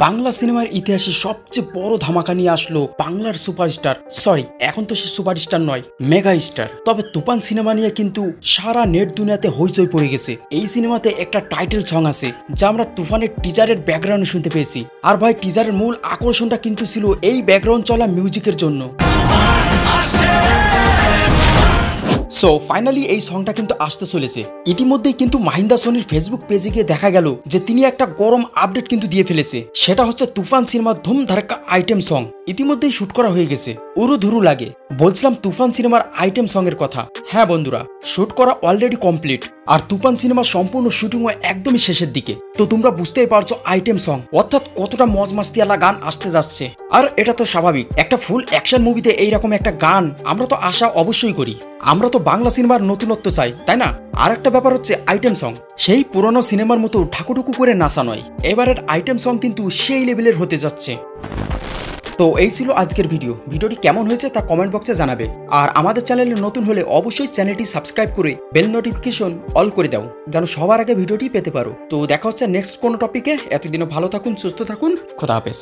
বাংলা সিনেমার ইতিহাসে সবচেয়ে বড় ধামাকা নিয়ে আসলো বাংলার সুপারস্টার, সরি এখন তো সে সুপারস্টার নয়, মেগা স্টার। তবে তুফান সিনেমা নিয়ে কিন্তু সারা নেট দুনিয়াতে হইচই পড়ে গেছে। এই সিনেমাতে একটা টাইটেল সং আছে যা আমরা তুফানের টিজারের ব্যাকগ্রাউন্ডে শুনতে পেয়েছি। আর ভাই টিজারের মূল আকর্ষণটা কিন্তু ছিল এই ব্যাকগ্রাউন্ড চলা মিউজিকের জন্য। সো ফাইনালি এই সংটা কিন্তু আসতে চলেছে। ইতিমধ্যেই কিন্তু মাহিন্দা সোনির ফেসবুক পেজে গিয়ে দেখা গেল যে তিনি একটা গরম আপডেট কিন্তু দিয়ে ফেলেছে। সেটা হচ্ছে তুফান সিনেমার ধুম ধারাক্কা আইটেম সং ইতিমধ্যেই শুট করা হয়ে গেছে। উরু ধুরু লাগে। বলছিলাম তুফান সিনেমার আইটেম সং এর কথা। হ্যাঁ বন্ধুরা, শুট করা অলরেডি কমপ্লিট। আর তুফান সিনেমার সম্পূর্ণ শুটিং একদমই শেষের দিকে। তো তোমরা বুঝতেই পারছো আইটেম সং অর্থাৎ কতটা মজ মাস্তিয়ালা গান আসতে যাচ্ছে। আর এটা তো স্বাভাবিক, একটা ফুল অ্যাকশন মুভিতে এইরকম একটা গান আমরা তো আশা অবশ্যই করি। আমরা তো বাংলা সিনেমার নতুনত্ব চাই, তাই না? আর একটা ব্যাপার হচ্ছে আইটেম সং সেই পুরনো সিনেমার মতো ঢাকুঢুকু করে নাচা নয়। এবারের আইটেম সং কিন্তু সেই লেভেলের হতে যাচ্ছে। তো এই ছিল আজকের ভিডিওটি কেমন হয়েছে তা কমেন্ট বক্সে জানাবে। আর আমাদের চ্যানেলে নতুন হলে অবশ্যই চ্যানেলটি সাবস্ক্রাইব করে বেল নোটিফিকেশন অল করে দাও, যেন সবার আগে ভিডিওটি পেতে পারো। তো দেখা হচ্ছে নেক্সট কোনো টপিকে। এতদিনও ভালো থাকুন, সুস্থ থাকুন, খোদা হাফেজ।